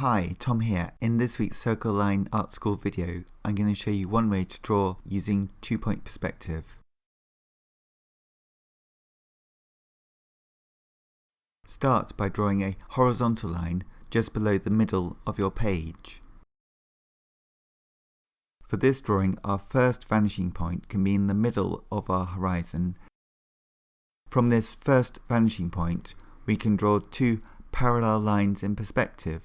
Hi, Tom here. In this week's Circle Line Art School video, I'm going to show you one way to draw using two-point perspective. Start by drawing a horizontal line just below the middle of your page. For this drawing, our first vanishing point can be in the middle of our horizon. From this first vanishing point, we can draw two parallel lines in perspective.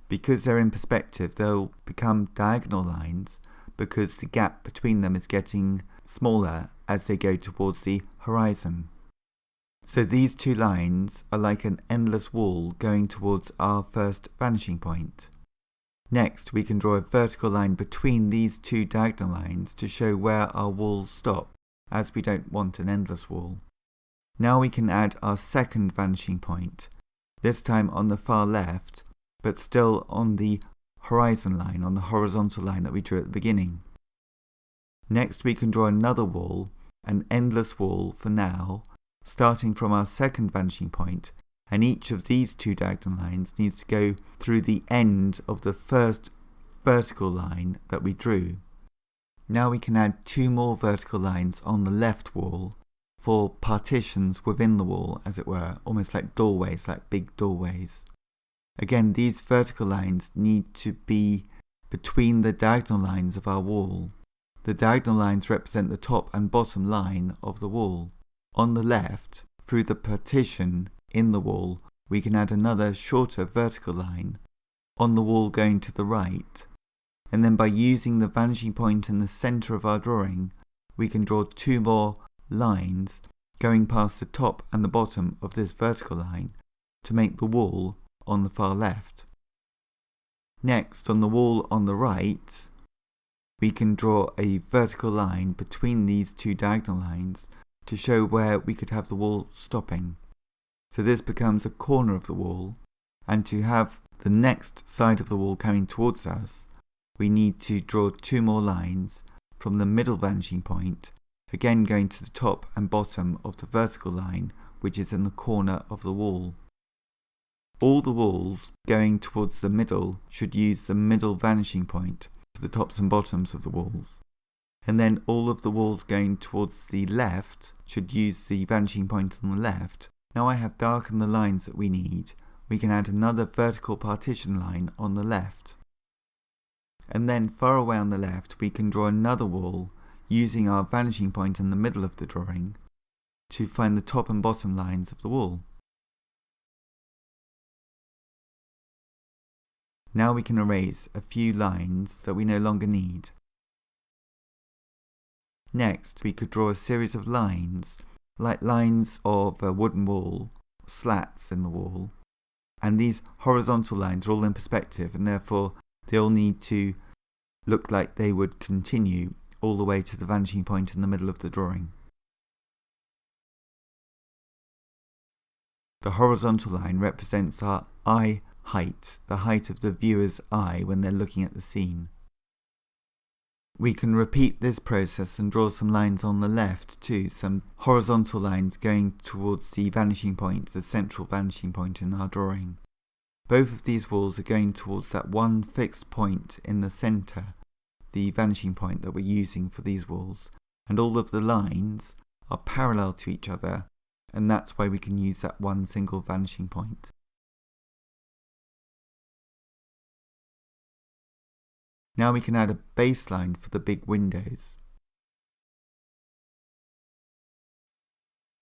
Because they're in perspective, they'll become diagonal lines because the gap between them is getting smaller as they go towards the horizon. So these two lines are like an endless wall going towards our first vanishing point. Next, we can draw a vertical line between these two diagonal lines to show where our walls stop, as we don't want an endless wall. Now we can add our second vanishing point, this time on the far left, but still on the horizon line, on the horizontal line that we drew at the beginning. Next we can draw another wall, an endless wall for now, starting from our second vanishing point, and each of these two diagonal lines needs to go through the end of the first vertical line that we drew. Now we can add two more vertical lines on the left wall for partitions within the wall, as it were, almost like doorways, like big doorways. Again, these vertical lines need to be between the diagonal lines of our wall. The diagonal lines represent the top and bottom line of the wall. On the left, through the partition in the wall, we can add another shorter vertical line on the wall going to the right. And then by using the vanishing point in the center of our drawing, we can draw two more lines going past the top and the bottom of this vertical line to make the wall on the far left. Next, on the wall on the right, we can draw a vertical line between these two diagonal lines to show where we could have the wall stopping. So this becomes a corner of the wall, and to have the next side of the wall coming towards us, we need to draw two more lines from the middle vanishing point, again going to the top and bottom of the vertical line, which is in the corner of the wall. All the walls going towards the middle should use the middle vanishing point for the tops and bottoms of the walls. And then all of the walls going towards the left should use the vanishing point on the left. Now I have darkened the lines that we need. We can add another vertical partition line on the left. And then far away on the left we can draw another wall using our vanishing point in the middle of the drawing to find the top and bottom lines of the wall. Now we can erase a few lines that we no longer need. Next, we could draw a series of lines, like lines of a wooden wall, slats in the wall. And these horizontal lines are all in perspective, and therefore they all need to look like they would continue all the way to the vanishing point in the middle of the drawing. The horizontal line represents our eye height, the height of the viewer's eye when they're looking at the scene. We can repeat this process and draw some lines on the left too, some horizontal lines going towards the vanishing point, the central vanishing point in our drawing. Both of these walls are going towards that one fixed point in the center, the vanishing point that we're using for these walls, and all of the lines are parallel to each other, and that's why we can use that one single vanishing point. Now we can add a baseline for the big windows.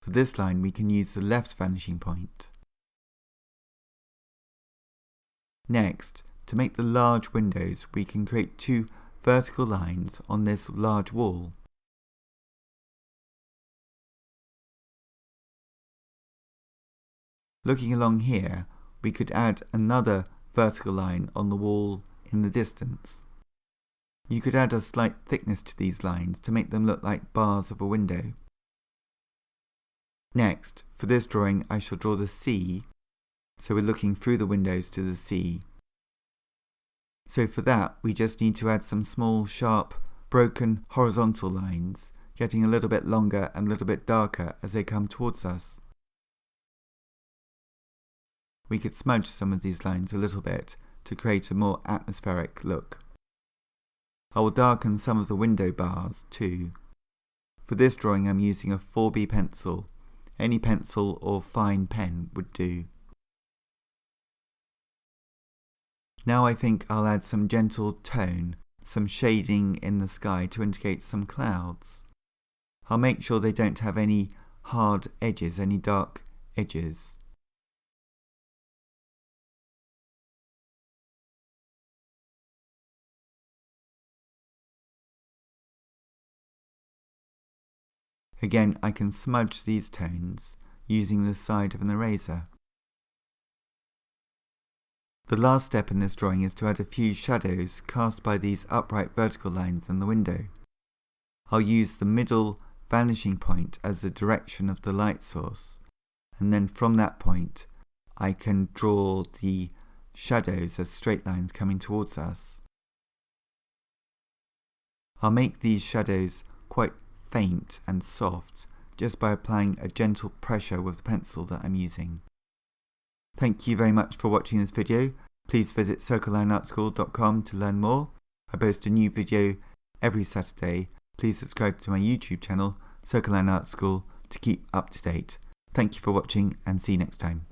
For this line we can use the left vanishing point. Next, to make the large windows we can create two vertical lines on this large wall. Looking along here, we could add another vertical line on the wall in the distance. You could add a slight thickness to these lines to make them look like bars of a window. Next, for this drawing I shall draw the sea, so we're looking through the windows to the sea. So for that we just need to add some small, sharp, broken horizontal lines, getting a little bit longer and a little bit darker as they come towards us. We could smudge some of these lines a little bit to create a more atmospheric look. I will darken some of the window bars too. For this drawing I'm using a 4B pencil. Any pencil or fine pen would do. Now I think I'll add some gentle tone, some shading in the sky to indicate some clouds. I'll make sure they don't have any hard edges, any dark edges. Again, I can smudge these tones using the side of an eraser. The last step in this drawing is to add a few shadows cast by these upright vertical lines in the window. I'll use the middle vanishing point as the direction of the light source, and then from that point I can draw the shadows as straight lines coming towards us. I'll make these shadows quite faint and soft just by applying a gentle pressure with the pencil that I'm using. Thank you very much for watching this video. Please visit circlelineartschool.com to learn more. I post a new video every Saturday. Please subscribe to my YouTube channel, Circle Line Art School, to keep up to date. Thank you for watching and see you next time.